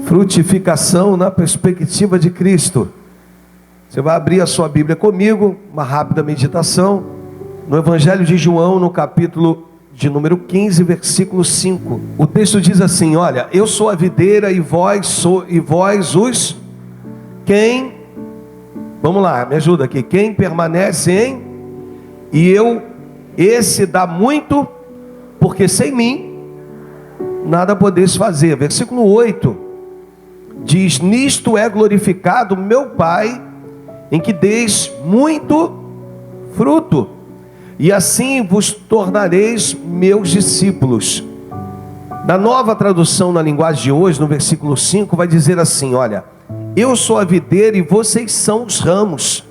Frutificação na perspectiva de Cristo. Você vai abrir a sua Bíblia comigo, uma rápida meditação, no Evangelho de João, no capítulo de número 15, versículo 5. O texto diz assim: olha, eu sou a videira e vós os quem? Vamos lá, me ajuda aqui. Quem permanece em? E eu, esse dá muito, porque sem mim nada podeis fazer. Versículo 8 diz: nisto é glorificado meu Pai, em que deis muito fruto, e assim vos tornareis meus discípulos. Na nova tradução na linguagem de hoje, no versículo 5, vai dizer assim: olha, eu sou a videira e vocês são os ramos.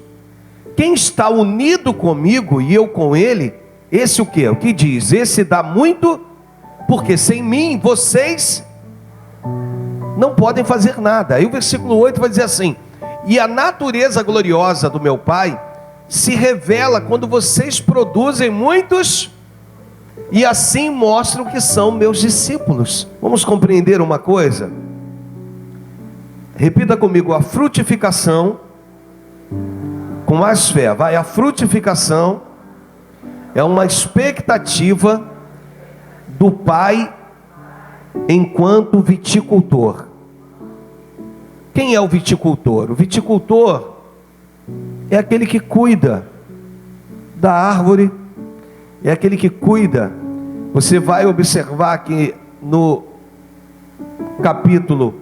Quem está unido comigo e eu com ele, esse o que? O que diz? Esse dá muito, porque sem mim vocês não podem fazer nada. Aí o versículo 8 vai dizer assim: e a natureza gloriosa do meu Pai se revela quando vocês produzem muitos, e assim mostram que são meus discípulos. Vamos compreender uma coisa? Repita comigo: a frutificação, com mais fé, vai. A frutificação é uma expectativa do Pai enquanto viticultor. Quem é o viticultor? O viticultor é aquele que cuida da árvore, é aquele que cuida. Você vai observar que no capítulo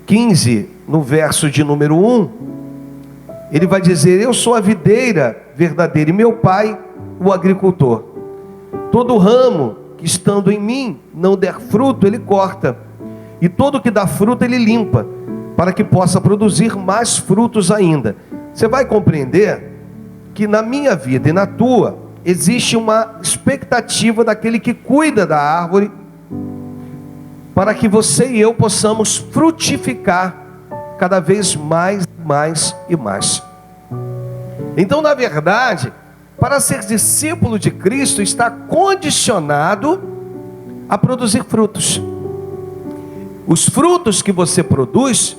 15, no verso de número 1, ele vai dizer: eu sou a videira verdadeira e meu Pai o agricultor. Todo ramo que estando em mim não der fruto, ele corta, e todo que dá fruto ele limpa, para que possa produzir mais frutos ainda. Você vai compreender que na minha vida e na tua existe uma expectativa daquele que cuida da árvore, para que você e eu possamos frutificar cada vez mais e mais. Então, na verdade, para ser discípulo de Cristo, está condicionado a produzir frutos. Os frutos que você produz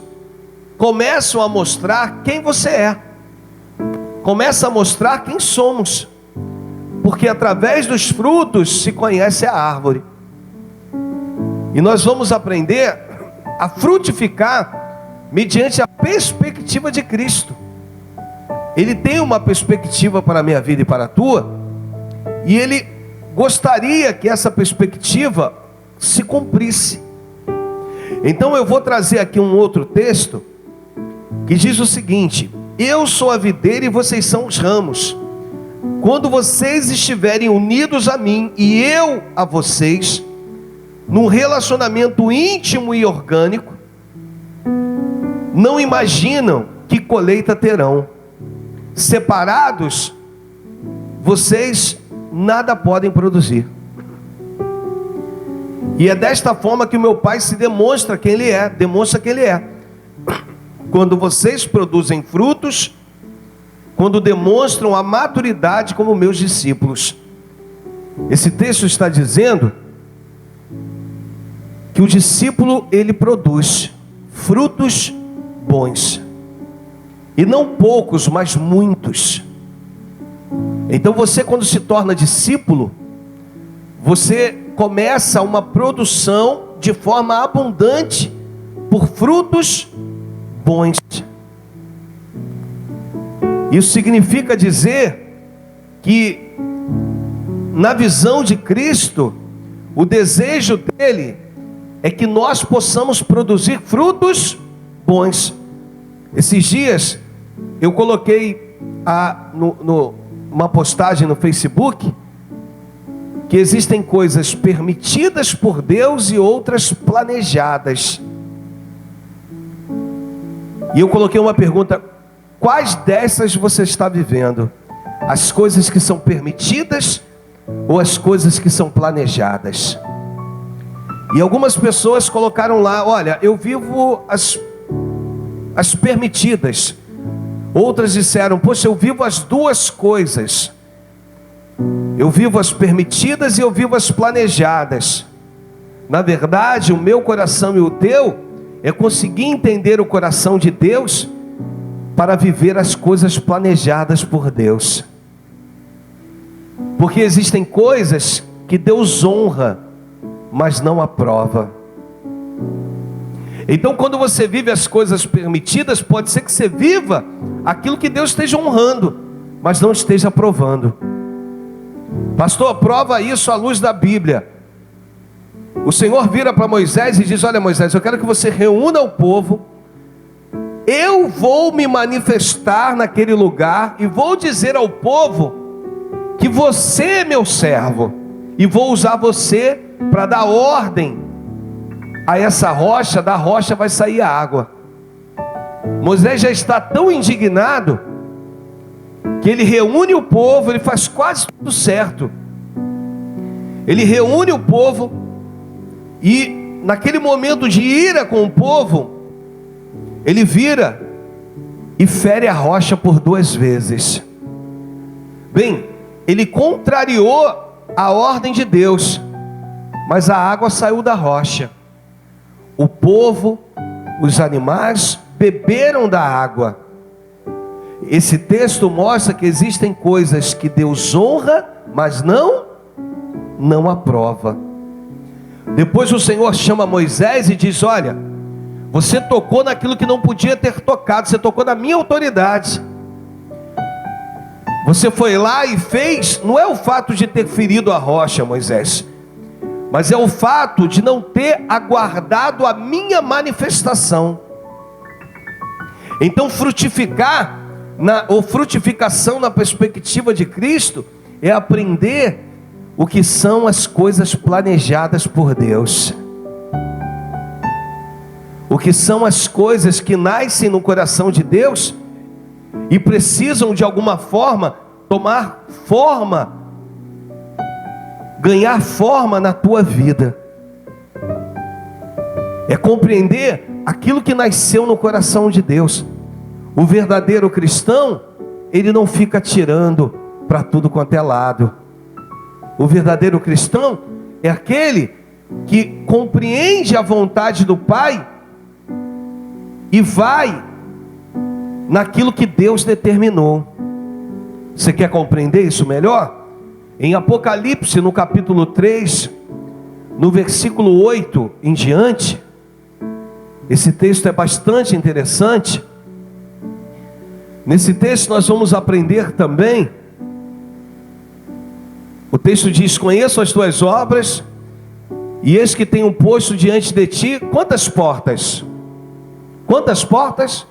começam a mostrar quem você é, começa a mostrar quem somos, porque através dos frutos se conhece a árvore. E nós vamos aprender a frutificar mediante a perspectiva de Cristo. Ele tem uma perspectiva para a minha vida e para a tua, e Ele gostaria que essa perspectiva se cumprisse. Então eu vou trazer aqui um outro texto, que diz o seguinte: eu sou a videira e vocês são os ramos. Quando vocês estiverem unidos a mim e eu a vocês, num relacionamento íntimo e orgânico, não imaginam que colheita terão. Separados, vocês nada podem produzir. E é desta forma que o meu Pai se demonstra quem Ele é, quando vocês produzem frutos, quando demonstram a maturidade como meus discípulos. Esse texto está dizendo que o discípulo, ele produz frutos bons, e não poucos, mas muitos. Então você, quando se torna discípulo, você começa uma produção de forma abundante por frutos bons. Isso significa dizer que, na visão de Cristo, o desejo dele é que nós possamos produzir frutos bons. Esses dias eu coloquei uma postagem no Facebook, que existem coisas permitidas por Deus e outras planejadas. E eu coloquei uma pergunta: quais dessas você está vivendo? as coisas que são permitidas ou as coisas que são planejadas. E algumas pessoas colocaram lá: olha, eu vivo as permitidas. Outras disseram: poxa, eu vivo as duas coisas. Eu vivo as permitidas e eu vivo as planejadas. Na verdade, o meu coração e o teu é conseguir entender o coração de Deus para viver as coisas planejadas por Deus. Porque existem coisas que Deus honra, mas não aprova. Então, quando você vive as coisas permitidas, pode ser que você viva aquilo que Deus esteja honrando, mas não esteja aprovando. Pastor, prova isso à luz da Bíblia. O Senhor vira para Moisés e diz: olha, Moisés, eu quero que você reúna o povo. Eu vou me manifestar naquele lugar e vou dizer ao povo que você é meu servo, e vou usar você para dar ordem a essa rocha. Da rocha vai sair a água. Moisés já está tão indignado que ele reúne o povo. Ele faz quase tudo certo. Ele reúne o povo e, naquele momento de ira com o povo, ele vira e fere a rocha por 2 vezes. Bem, ele contrariou a ordem de Deus, mas a água saiu da rocha. O povo, os animais beberam da água. Esse texto mostra que existem coisas que Deus honra, mas não aprova. Depois o Senhor chama Moisés e diz: olha, você tocou naquilo que não podia ter tocado, você tocou na minha autoridade. Você foi lá e fez, não é o fato de ter ferido a rocha, Moisés, mas é o fato de não ter aguardado a minha manifestação. Então frutificar, ou frutificação na perspectiva de Cristo, é aprender o que são as coisas planejadas por Deus. O que são as coisas que nascem no coração de Deus e precisam de alguma forma tomar forma, ganhar forma na tua vida. É compreender aquilo que nasceu no coração de Deus. O verdadeiro cristão, ele não fica tirando para tudo quanto é lado. O verdadeiro cristão é aquele que compreende a vontade do Pai e vai naquilo que Deus determinou. Você quer compreender isso melhor? Em Apocalipse, no capítulo 3, no versículo 8 em diante, esse texto é bastante interessante. Nesse texto nós vamos aprender também. O texto diz: conheço as tuas obras, e eis que tenho posto diante de ti quantas portas? Quantas portas?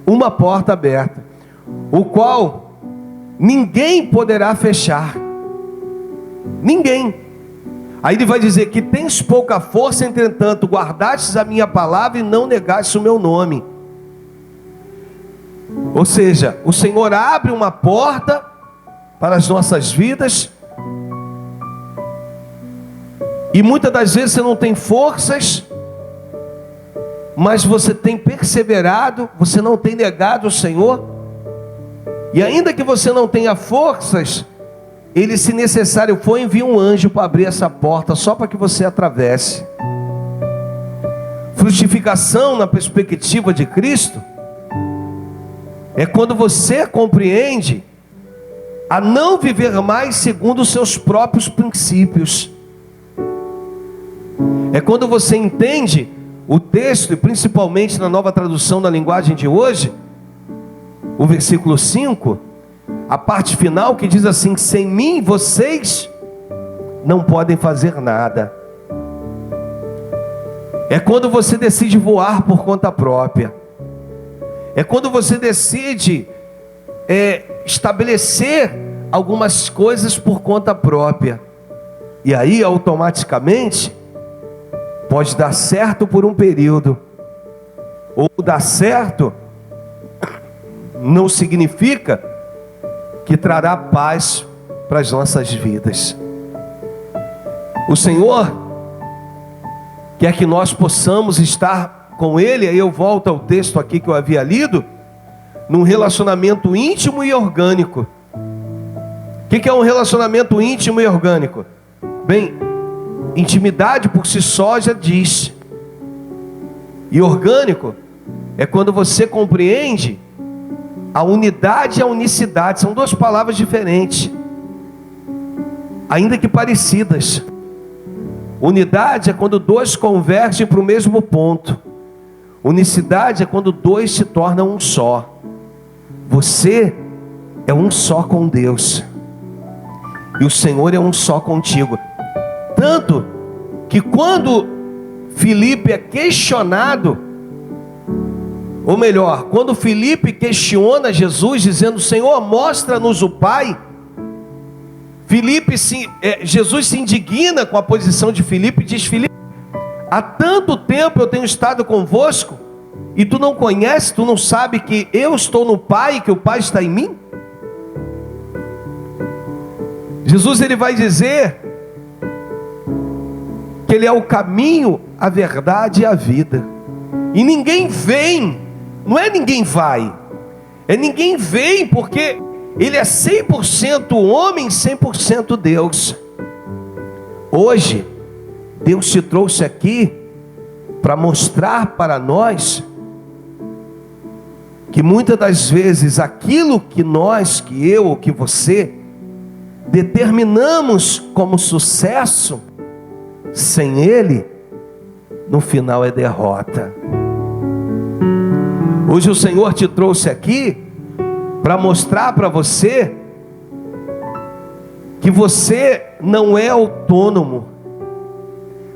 Uma porta aberta, o qual ninguém poderá fechar. Ninguém. Aí ele vai dizer que tens pouca força, entretanto guardastes a minha palavra e não negaste o meu nome. Ou seja, o Senhor abre uma porta para as nossas vidas, e muitas das vezes você não tem forças, mas você tem perseverado, você não tem negado o Senhor. E ainda que você não tenha forças, Ele, se necessário for, envia um anjo para abrir essa porta, só para que você atravesse. Frutificação na perspectiva de Cristo é quando você compreende a não viver mais segundo os seus próprios princípios. É quando você entende o texto, e principalmente na Nova Tradução da Linguagem de hoje, o versículo 5, a parte final que diz assim: sem mim vocês não podem fazer nada. É quando você decide voar por conta própria. É quando você decide estabelecer algumas coisas por conta própria. E aí automaticamente pode dar certo por um período, ou dar certo não significa que trará paz para as nossas vidas. O Senhor quer que nós possamos estar com Ele. Aí eu volto ao texto aqui que eu havia lido, num relacionamento íntimo e orgânico. O que é um relacionamento íntimo e orgânico? Bem, intimidade por si só já diz. E orgânico é quando você compreende a unidade e a unicidade. São duas palavras diferentes, ainda que parecidas. Unidade é quando dois convergem para o mesmo ponto. Unicidade é quando dois se tornam um só. Você é um só com Deus, e o Senhor é um só contigo. Tanto que quando Filipe é questionado, ou melhor, quando Filipe questiona Jesus, dizendo: Senhor, mostra-nos o Pai, Jesus se indigna com a posição de Filipe e diz: Filipe, há tanto tempo eu tenho estado convosco, e tu não conheces, tu não sabe que eu estou no Pai e que o Pai está em mim? Jesus, ele vai dizer que ele é o caminho, a verdade e a vida. E ninguém vem, não é ninguém vai, é ninguém vem, porque ele é 100% homem, 100% Deus. Hoje, Deus te trouxe aqui para mostrar para nós que muitas das vezes aquilo que nós, que eu ou que você determinamos como sucesso, sem Ele, no final é derrota. Hoje o Senhor te trouxe aqui para mostrar para você que você não é autônomo.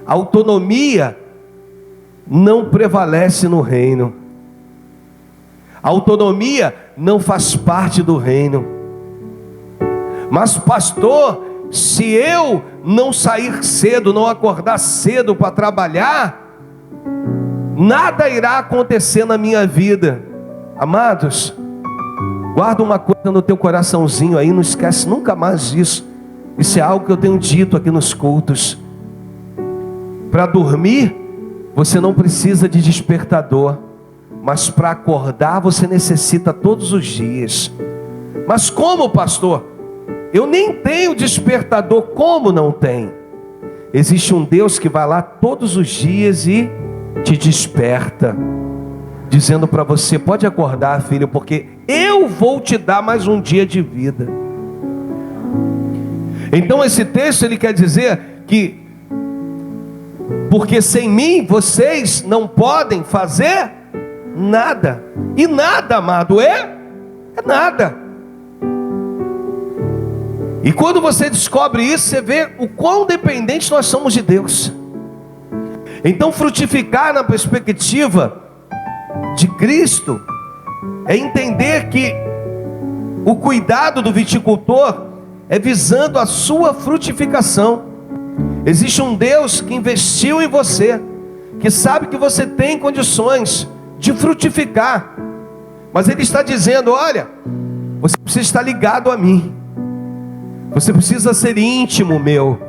A autonomia não prevalece no reino. A autonomia não faz parte do reino. Mas pastor, se eu não sair cedo, não acordar cedo para trabalhar, nada irá acontecer na minha vida. Amados, guarda uma coisa no teu coraçãozinho aí, não esquece nunca mais disso. Isso é algo que eu tenho dito aqui nos cultos. Para dormir, você não precisa de despertador, mas para acordar você necessita todos os dias. Mas como, pastor? Eu nem tenho despertador. Como não tem? Existe um Deus que vai lá todos os dias e te desperta, dizendo para você: pode acordar, filho, porque eu vou te dar mais um dia de vida. Então esse texto ele quer dizer que, porque sem mim vocês não podem fazer nada. E nada, amado, é nada. E quando você descobre isso, você vê o quão dependentes nós somos de Deus. Então frutificar na perspectiva de Cristo é entender que o cuidado do viticultor é visando a sua frutificação. Existe um Deus que investiu em você, que sabe que você tem condições de frutificar, mas Ele está dizendo: olha, você precisa estar ligado a mim, você precisa ser íntimo meu,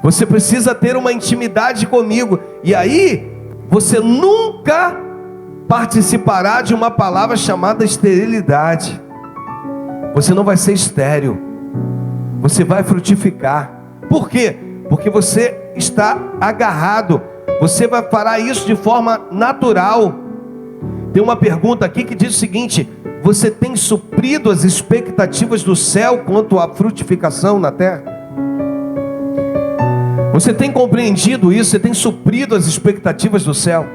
você precisa ter uma intimidade comigo, e aí você nunca participará de uma palavra chamada esterilidade. Você não vai ser estéril, você vai frutificar. Por quê? Porque você está agarrado, você vai fará isso de forma natural. Tem uma pergunta aqui que diz o seguinte: você tem suprido as expectativas do céu quanto à frutificação na terra? Você tem compreendido isso? Você tem suprido as expectativas do céu?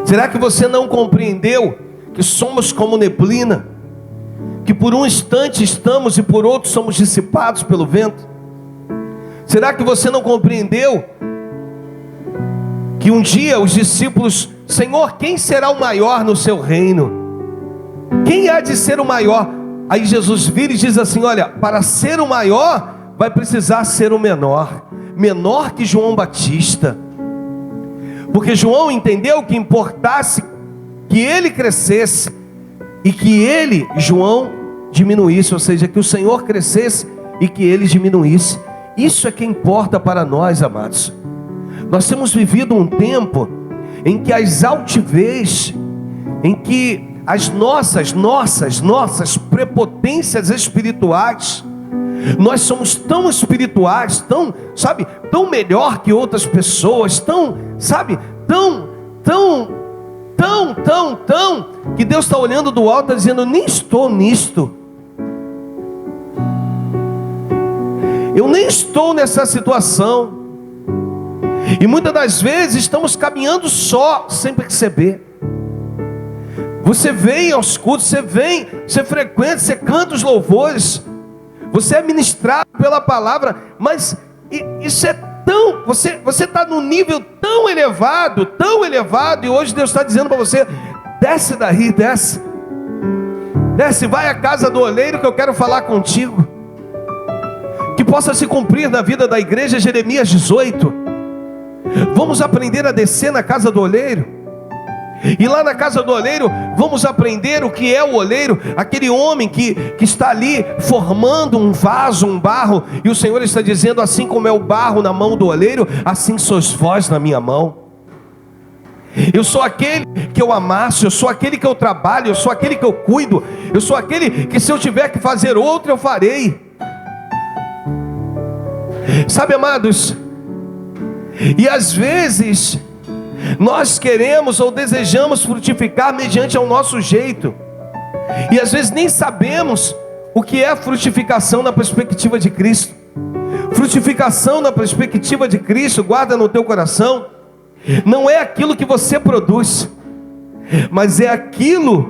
Será que você não compreendeu que somos como neblina, que por um instante estamos e por outro somos dissipados pelo vento? Será que você não compreendeu que um dia os discípulos: Senhor, quem será o maior no seu reino? Quem há de ser o maior? Aí Jesus vira e diz assim: olha, para ser o maior vai precisar ser o menor, menor que João Batista. Porque João entendeu que importasse que ele crescesse e que ele, João, diminuísse, ou seja, que o Senhor crescesse e que ele diminuísse. Isso é que importa para nós, amados. Nós temos vivido um tempo em que as altivez, em que as nossas prepotências espirituais, nós somos tão espirituais, tão, sabe, tão melhor que outras pessoas, tão, que Deus está olhando do alto e dizendo: nem estou nisto, eu nem estou nessa situação. E muitas das vezes estamos caminhando só, sem perceber. Você vem aos cultos, você frequenta, você canta os louvores, você é ministrado pela palavra, mas isso é tão, você está num nível tão elevado, e hoje Deus está dizendo para você: desce daí, desce, vai à casa do oleiro que eu quero falar contigo. Que possa se cumprir na vida da igreja Jeremias 18. Vamos aprender a descer na casa do oleiro. E lá na casa do oleiro, vamos aprender o que é o oleiro, aquele homem que está ali formando um vaso, um barro. E o Senhor está dizendo: assim como é o barro na mão do oleiro, assim sois vós na minha mão. Eu sou aquele que eu amasso, eu sou aquele que eu trabalho, eu sou aquele que eu cuido, eu sou aquele que, se eu tiver que fazer outro, eu farei. Sabe, amados, e às vezes nós queremos ou desejamos frutificar mediante ao nosso jeito, e às vezes nem sabemos o que é frutificação na perspectiva de Cristo. Frutificação na perspectiva de Cristo, guarda no teu coração, não é aquilo que você produz, mas é aquilo,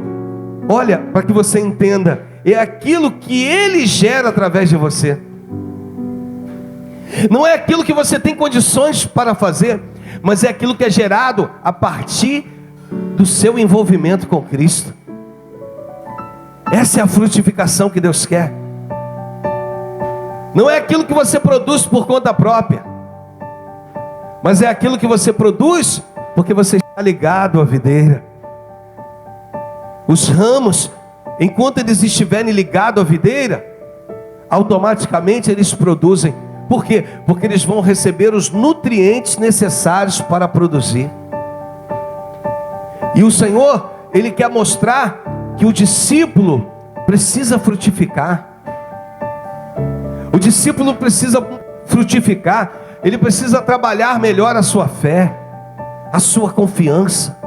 olha, para que você entenda, é aquilo que Ele gera através de você. Não é aquilo que você tem condições para fazer, mas é aquilo que é gerado a partir do seu envolvimento com Cristo. Essa é a frutificação que Deus quer. Não é aquilo que você produz por conta própria, mas é aquilo que você produz porque você está ligado à videira. Os ramos, enquanto eles estiverem ligados à videira, automaticamente eles produzem. Por quê? Porque eles vão receber os nutrientes necessários para produzir. E o Senhor, Ele quer mostrar que o discípulo precisa frutificar. O discípulo precisa frutificar. Ele precisa trabalhar melhor a sua fé, a sua confiança.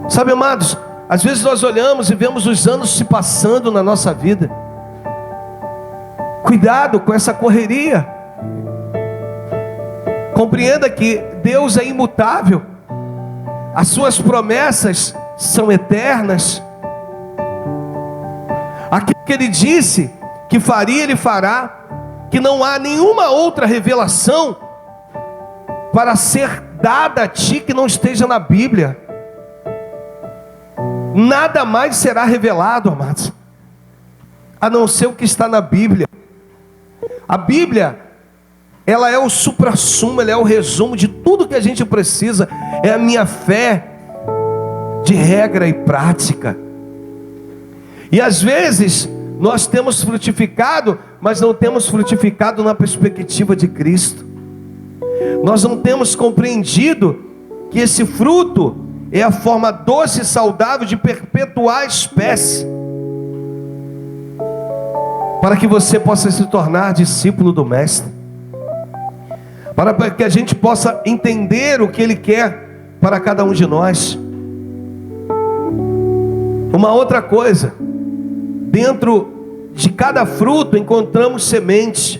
Sabe, amados, às vezes nós olhamos e vemos os anos se passando na nossa vida. Cuidado com essa correria. Compreenda que Deus é imutável. As suas promessas são eternas. Aquilo que Ele disse que faria, Ele fará. Que não há nenhuma outra revelação para ser dada a ti que não esteja na Bíblia. Nada mais será revelado, amados, a não ser o que está na Bíblia. A Bíblia, ela é o suprassumo, ela é o resumo de tudo que a gente precisa. É a minha fé de regra e prática. E às vezes nós temos frutificado, mas não temos frutificado na perspectiva de Cristo. Nós não temos compreendido que esse fruto é a forma doce e saudável de perpetuar a espécie, para que você possa se tornar discípulo do Mestre, para que a gente possa entender o que Ele quer para cada um de nós. Uma outra coisa, dentro de cada fruto encontramos sementes,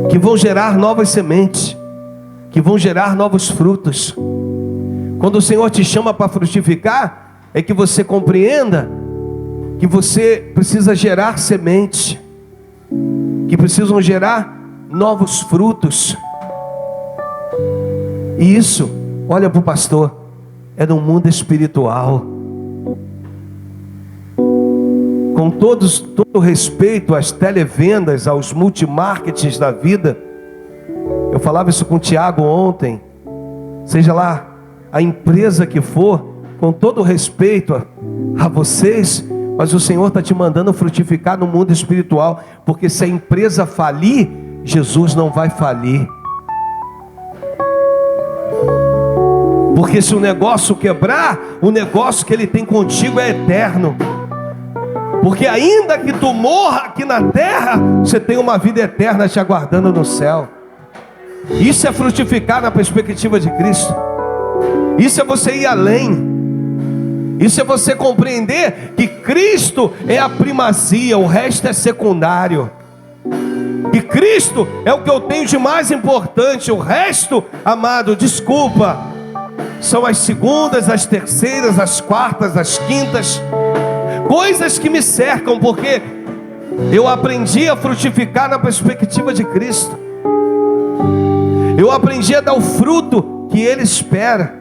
que vão gerar novas sementes, que vão gerar novos frutos. Quando o Senhor te chama para frutificar, é que você compreenda que você precisa gerar sementes, que precisam gerar novos frutos. E isso, olha para o pastor, é no mundo espiritual. Com todo respeito às televendas, aos multimarketings da vida, eu falava isso com o Tiago ontem, seja lá a empresa que for, com todo respeito a vocês, mas o Senhor está te mandando frutificar no mundo espiritual, porque se a empresa falir, Jesus não vai falir. Porque se o negócio quebrar, o negócio que Ele tem contigo é eterno. Porque ainda que tu morra aqui na terra, você tem uma vida eterna te aguardando no céu. Isso é frutificar na perspectiva de Cristo. Isso é você ir além. Isso é você compreender que Cristo é a primazia, o resto é secundário. Que Cristo é o que eu tenho de mais importante, o resto, amado, desculpa, são as segundas, as terceiras, as quartas, as quintas, coisas que me cercam, porque eu aprendi a frutificar na perspectiva de Cristo. Eu aprendi a dar o fruto que Ele espera.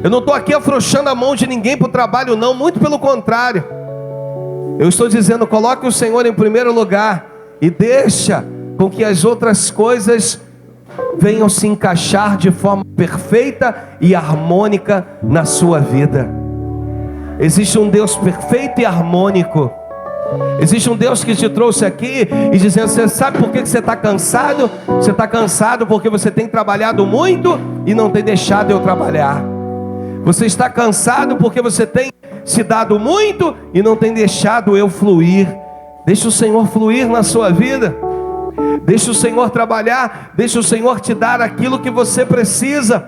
Eu não estou aqui afrouxando a mão de ninguém para o trabalho, não, muito pelo contrário. Eu estou dizendo, coloque o Senhor em primeiro lugar e deixa com que as outras coisas venham se encaixar de forma perfeita e harmônica na sua vida. Existe um Deus perfeito e harmônico. Existe um Deus que te trouxe aqui e dizendo, você sabe por que você está cansado? Você está cansado porque você tem trabalhado muito e não tem deixado eu trabalhar. Você está cansado porque você tem se dado muito e não tem deixado eu fluir. Deixa o Senhor fluir na sua vida. Deixa o Senhor trabalhar. Deixa o Senhor te dar aquilo que você precisa.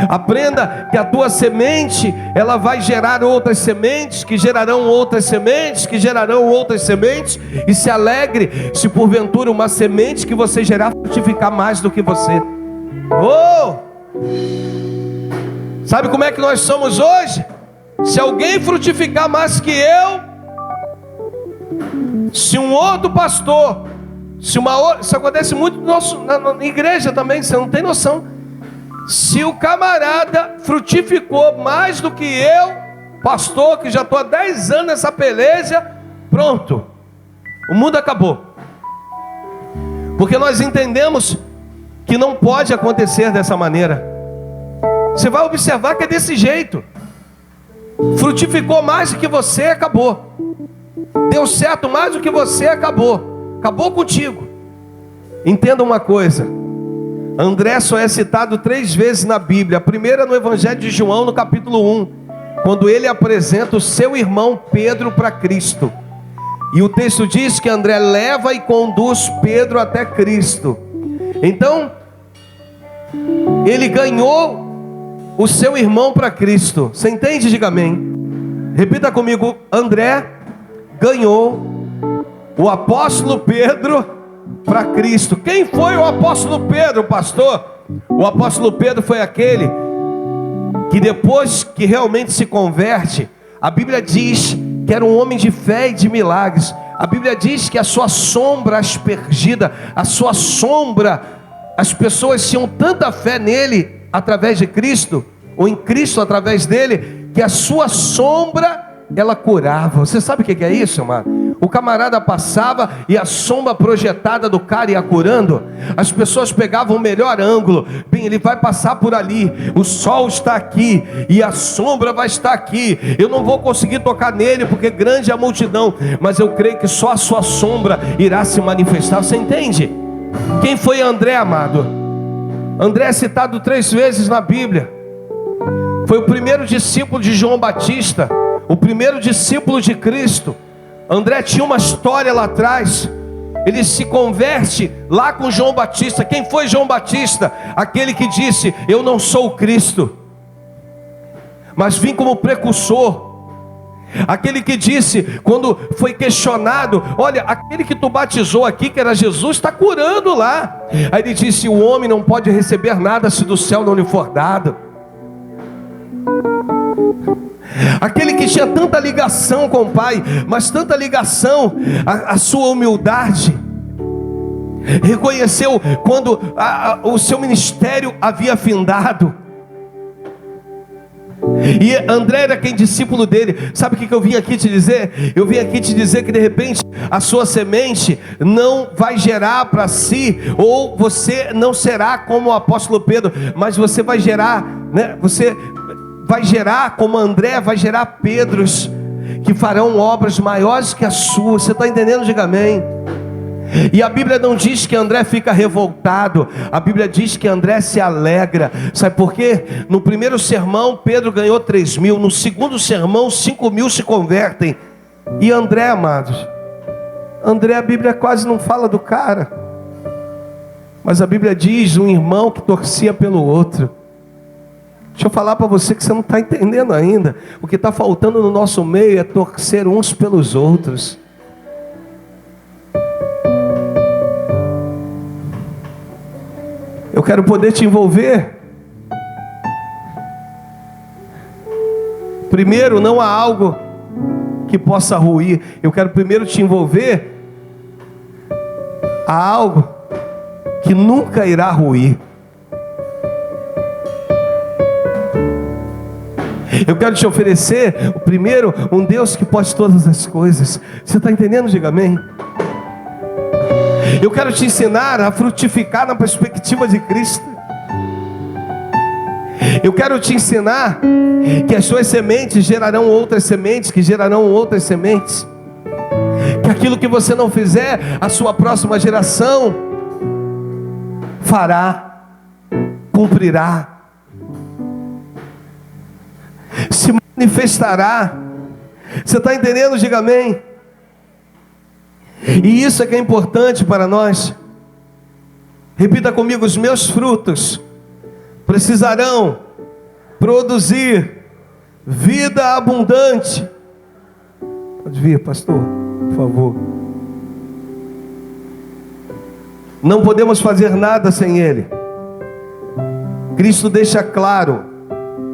Aprenda que a tua semente, ela vai gerar outras sementes, que gerarão outras sementes, que gerarão outras sementes. E se alegre se porventura uma semente que você gerar frutificar mais do que você. Oh! Sabe como é que nós somos hoje? Se alguém frutificar mais que eu, se um outro pastor, isso acontece muito na igreja também, você não tem noção. Se o camarada frutificou mais do que eu, pastor, que já estou há 10 anos nessa peleja, pronto, o mundo acabou. Porque nós entendemos que não pode acontecer dessa maneira. Você vai observar que é desse jeito. Frutificou mais do que você, acabou. Deu certo mais do que você, acabou. Acabou contigo. Entenda uma coisa. André só é citado 3 vezes na Bíblia. A primeira no Evangelho de João, no capítulo 1, quando ele apresenta o seu irmão Pedro para Cristo. E o texto diz que André leva e conduz Pedro até Cristo. Então, ele ganhou o seu irmão para Cristo. Você entende? Diga amém. Repita comigo. André ganhou o apóstolo Pedro para Cristo. Quem foi o apóstolo Pedro, pastor? O apóstolo Pedro foi aquele que depois que realmente se converte, a Bíblia diz que era um homem de fé e de milagres. A Bíblia diz que a sua sombra aspergida, a sua sombra, as pessoas tinham tanta fé nele através de Cristo, ou em Cristo através dele, que a sua sombra ela curava. Você sabe o que é isso, amado? O camarada passava e a sombra projetada do cara ia curando. As pessoas pegavam o melhor ângulo. Bem, ele vai passar por ali, o sol está aqui e a sombra vai estar aqui. Eu não vou conseguir tocar nele porque grande é a multidão, mas eu creio que só a sua sombra irá se manifestar. Você entende? Quem foi André, amado? André é citado 3 vezes na Bíblia. Foi o primeiro discípulo de João Batista, o primeiro discípulo de Cristo. André tinha uma história lá atrás. Ele se converte lá com João Batista. Quem foi João Batista? Aquele que disse: eu não sou o Cristo, mas vim como precursor. Aquele que disse, quando foi questionado: olha, aquele que tu batizou aqui, que era Jesus, está curando lá. Aí ele disse: o homem não pode receber nada se do céu não lhe for dado. Aquele que tinha tanta ligação com o Pai, mas tanta ligação, a sua humildade, reconheceu quando o seu ministério havia findado. E André era quem discípulo dele. Sabe o que eu vim aqui te dizer? Eu vim aqui te dizer que de repente a sua semente não vai gerar para si, ou você não será como o apóstolo Pedro, mas você vai gerar, né? Você vai gerar, como André, vai gerar Pedros, que farão obras maiores que a sua. Você está entendendo? Diga amém. E a Bíblia não diz que André fica revoltado, a Bíblia diz que André se alegra. Sabe por quê? No primeiro sermão Pedro ganhou 3.000, no segundo sermão 5.000 se convertem. E André, amados, André, a Bíblia quase não fala do cara, mas a Bíblia diz um irmão que torcia pelo outro. Deixa eu falar para você que você não está entendendo ainda. O que está faltando no nosso meio é torcer uns pelos outros. Eu quero poder te envolver. Primeiro, não há algo que possa ruir. Eu quero primeiro te envolver a algo que nunca irá ruir. Eu quero te oferecer, primeiro, um Deus que pode todas as coisas. Você está entendendo? Diga amém. Eu quero te ensinar a frutificar na perspectiva de Cristo. Eu quero te ensinar que as suas sementes gerarão outras sementes, que gerarão outras sementes. Que aquilo que você não fizer, a sua próxima geração fará, cumprirá, se manifestará. Você está entendendo? Diga amém. E isso é que é importante para nós. Repita comigo: os meus frutos precisarão produzir vida abundante. Pode vir, pastor, por favor. Não podemos fazer nada sem Ele. Cristo deixa claro.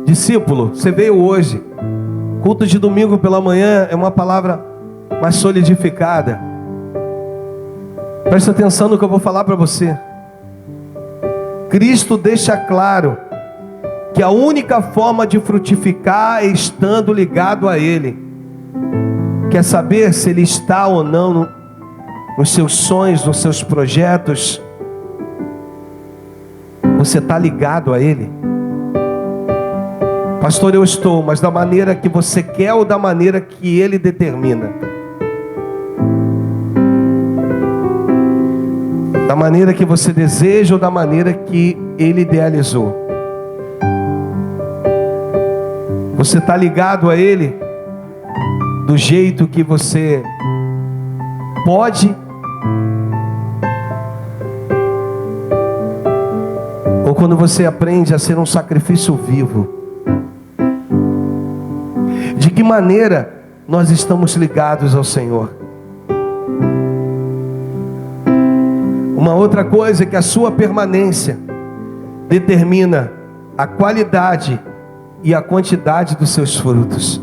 Discípulo, você veio hoje, culto de domingo pela manhã é uma palavra mais solidificada. Presta atenção no que eu vou falar para você. Cristo deixa claro que a única forma de frutificar é estando ligado a Ele. Quer saber se Ele está ou não nos seus sonhos, nos seus projetos? Você está ligado a Ele? Pastor, eu estou, mas da maneira que você quer ou da maneira que Ele determina? Da maneira que você deseja ou da maneira que Ele idealizou? Você está ligado a Ele do jeito que você pode? Ou quando você aprende a ser um sacrifício vivo? De que maneira nós estamos ligados ao Senhor? Uma outra coisa é que a sua permanência determina a qualidade e a quantidade dos seus frutos.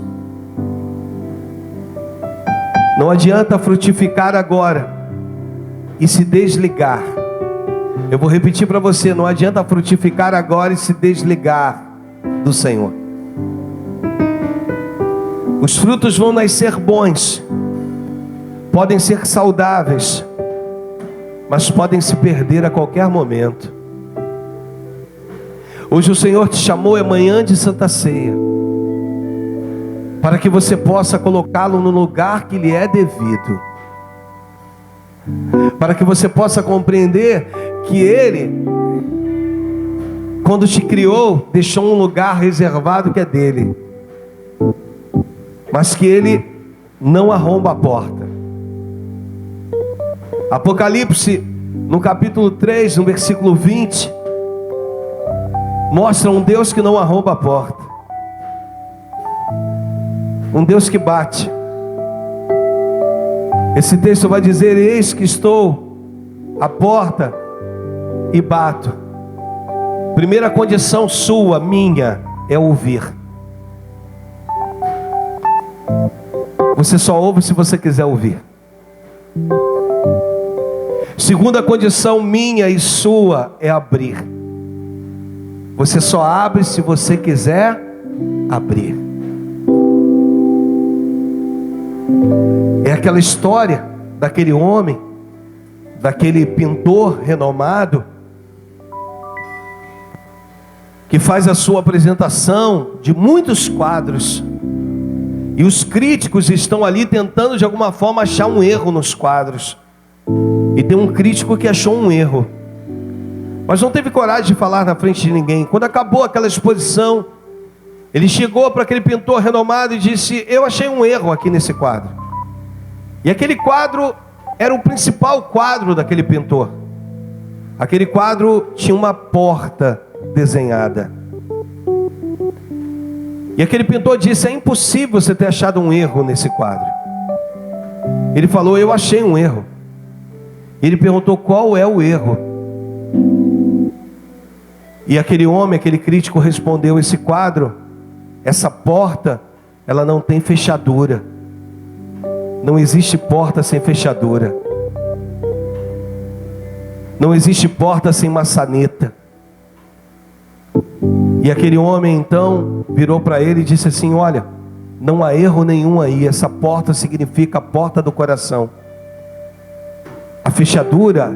Não adianta frutificar agora e se desligar. Eu vou repetir para você: não adianta frutificar agora e se desligar do Senhor. Os frutos vão nascer bons, podem ser saudáveis, mas podem se perder a qualquer momento. Hoje o Senhor te chamou, é manhã de Santa Ceia, para que você possa colocá-lo no lugar que lhe é devido, para que você possa compreender que Ele, quando te criou, deixou um lugar reservado que é dele, mas que Ele não arromba a porta. Apocalipse, no capítulo 3, no versículo 20, mostra um Deus que não arromba a porta, um Deus que bate. Esse texto vai dizer: eis que estou à porta e bato. Primeira condição sua, minha, é ouvir. Você só ouve se você quiser ouvir. Segunda condição minha e sua é abrir. Você só abre se você quiser abrir. É aquela história daquele homem, daquele pintor renomado, que faz a sua apresentação de muitos quadros, e os críticos estão ali tentando de alguma forma achar um erro nos quadros. E tem um crítico que achou um erro, mas não teve coragem de falar na frente de ninguém. Quando acabou aquela exposição, ele chegou para aquele pintor renomado e disse: eu achei um erro aqui nesse quadro. E aquele quadro era o principal quadro daquele pintor. Aquele quadro tinha uma porta desenhada. E aquele pintor disse: é impossível você ter achado um erro nesse quadro. Ele falou: eu achei um erro. Ele perguntou: qual é o erro? E aquele homem, aquele crítico respondeu: esse quadro, essa porta, ela não tem fechadura. Não existe porta sem fechadura. Não existe porta sem maçaneta. E aquele homem então virou para ele e disse assim: olha, não há erro nenhum aí. Essa porta significa a porta do coração. A fechadura,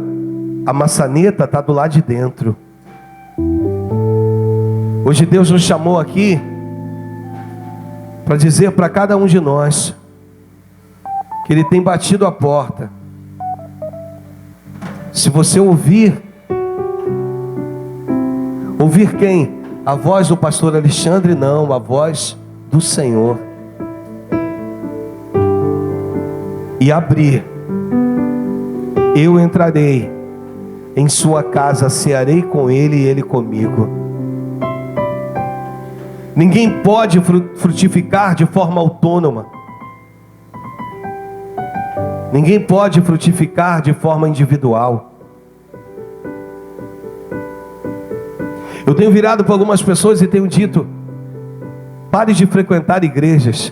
a maçaneta está do lado de dentro. Hoje Deus nos chamou aqui para dizer para cada um de nós que Ele tem batido a porta. Se você ouvir quem? A voz do pastor Alexandre? Não, a voz do Senhor. E abrir, eu entrarei em sua casa, cearei com ele e ele comigo. Ninguém pode frutificar de forma autônoma. Ninguém pode frutificar de forma individual. Eu tenho virado para algumas pessoas e tenho dito: pare de frequentar igrejas.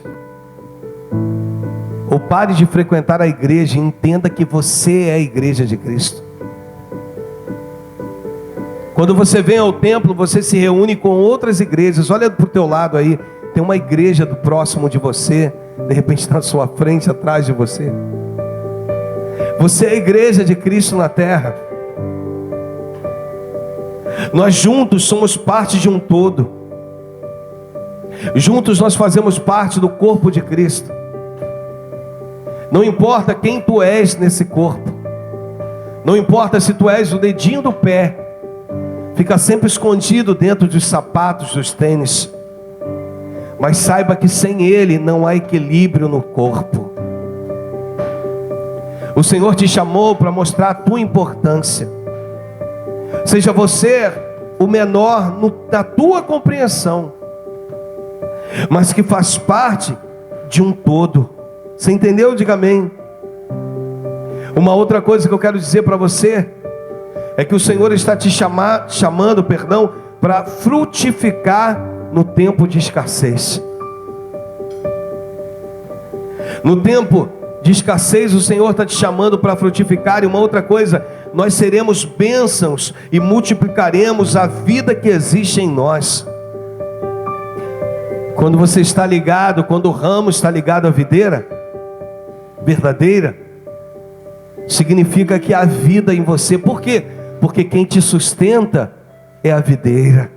Ou pare de frequentar a igreja e entenda que você é a igreja de Cristo. Quando você vem ao templo, você se reúne com outras igrejas. Olha para o teu lado aí, tem uma igreja do próximo de você, de repente na sua frente, atrás de você. Você é a igreja de Cristo na terra. Nós juntos somos parte de um todo. Juntos nós fazemos parte do corpo de Cristo. Não importa quem tu és nesse corpo. Não importa se tu és o dedinho do pé. Fica sempre escondido dentro dos sapatos, dos tênis. Mas saiba que sem ele não há equilíbrio no corpo. O Senhor te chamou para mostrar a tua importância. Seja você o menor da tua compreensão, mas que faz parte de um todo. Você entendeu? Diga amém. Uma outra coisa que eu quero dizer para você é que o Senhor está te chamando para frutificar no tempo de escassez. No tempo de escassez, o Senhor está te chamando para frutificar. E uma outra coisa, nós seremos bênçãos e multiplicaremos a vida que existe em nós. Quando você está ligado, quando o ramo está ligado à videira verdadeira, significa que há vida em você. Por quê? Porque quem te sustenta é a videira,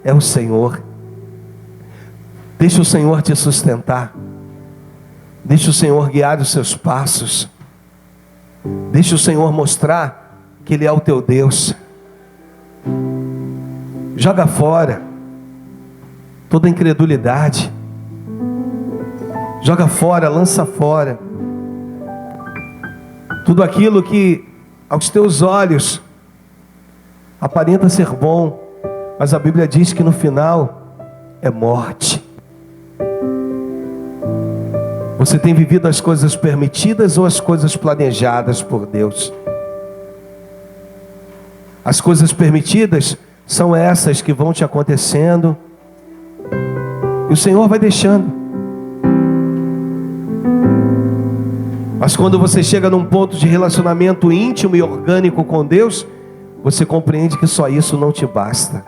é o Senhor. Deixa o Senhor te sustentar. Deixa o Senhor guiar os seus passos. Deixa o Senhor mostrar que Ele é o teu Deus. Joga fora toda incredulidade. Joga fora, lança fora tudo aquilo que aos teus olhos aparenta ser bom, mas a Bíblia diz que no final é morte. Você tem vivido as coisas permitidas ou as coisas planejadas por Deus? As coisas permitidas são essas que vão te acontecendo e o Senhor vai deixando. Mas quando você chega num ponto de relacionamento íntimo e orgânico com Deus, você compreende que só isso não te basta.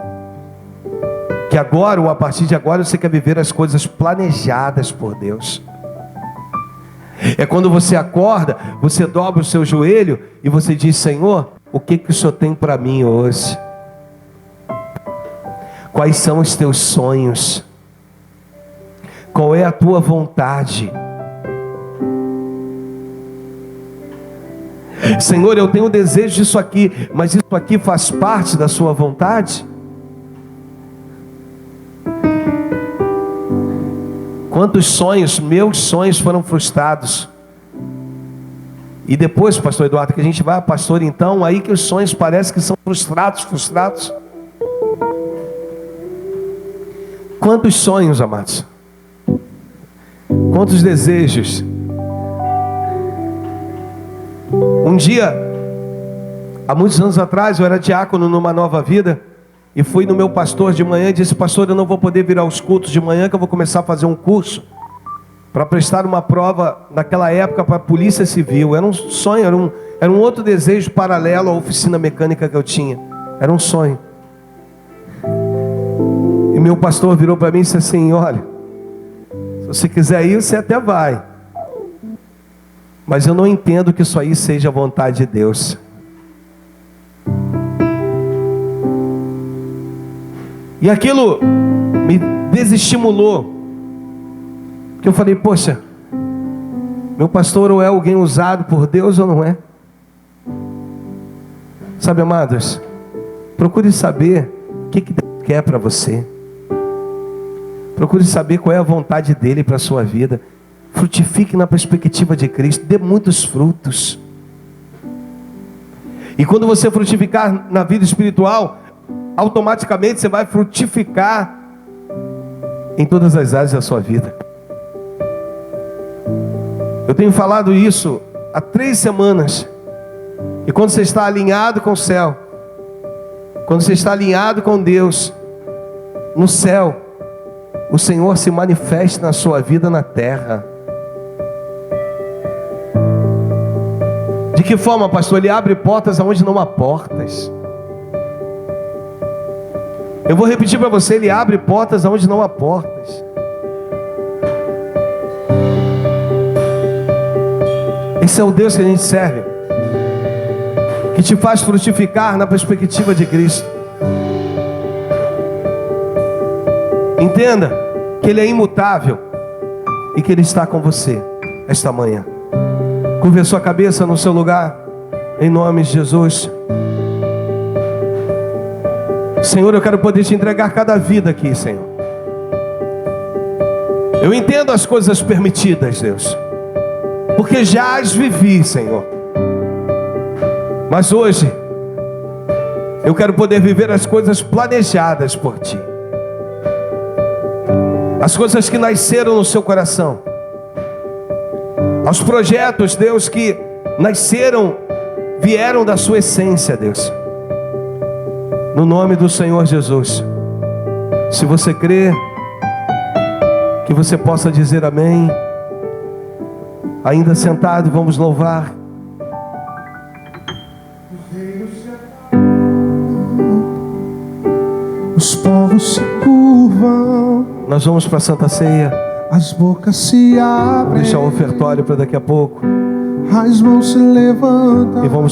Que agora, ou a partir de agora, você quer viver as coisas planejadas por Deus. É quando você acorda, você dobra o seu joelho e você diz: Senhor, o que o Senhor tem para mim hoje? Quais são os teus sonhos? Qual é a tua vontade? Senhor, eu tenho desejo disso aqui, mas isso aqui faz parte da sua vontade? Quantos sonhos, meus sonhos foram frustrados? E depois, pastor Eduardo, que a gente vai, pastor, então, aí que os sonhos parecem que são frustrados. Quantos sonhos, amados? Quantos desejos? Um dia, há muitos anos atrás, eu era diácono numa Nova Vida, e fui no meu pastor de manhã e disse: pastor, eu não vou poder vir aos cultos de manhã, que eu vou começar a fazer um curso para prestar uma prova naquela época para a Polícia Civil. Era um sonho, era um outro desejo paralelo à oficina mecânica que eu tinha. Era um sonho. E meu pastor virou para mim e disse assim: olha, se você quiser ir, você até vai, mas eu não entendo que isso aí seja a vontade de Deus. E aquilo me desestimulou, porque eu falei: poxa, meu pastor ou é alguém usado por Deus ou não é? Sabe, amados, procure saber o que Deus quer para você. Procure saber qual é a vontade dele para a sua vida. Frutifique na perspectiva de Cristo, dê muitos frutos. E quando você frutificar na vida espiritual, automaticamente você vai frutificar em todas as áreas da sua vida. Eu tenho falado isso há 3 semanas. E quando você está alinhado com o céu, quando você está alinhado com Deus, no céu, o Senhor se manifesta na sua vida na terra. De que forma, pastor? Ele abre portas aonde não há portas. Eu vou repetir para você: ele abre portas aonde não há portas. Esse é o Deus que a gente serve, que te faz frutificar na perspectiva de Cristo. Entenda que Ele é imutável e que Ele está com você esta manhã. Curve a sua cabeça no seu lugar, em nome de Jesus. Senhor, eu quero poder te entregar cada vida aqui, Senhor. Eu entendo as coisas permitidas, Deus, porque já as vivi, Senhor. Mas hoje eu quero poder viver as coisas planejadas por Ti, as coisas que nasceram no seu coração, aos projetos, Deus, que nasceram, vieram da sua essência, Deus. No nome do Senhor Jesus. Se você crê, que você possa dizer amém. Ainda sentado, vamos louvar. Os povos se curvam, Nós vamos para a Santa Ceia. as bocas se Vou abrem, deixar o ofertório para daqui a pouco. as mãos se levantam. E vamos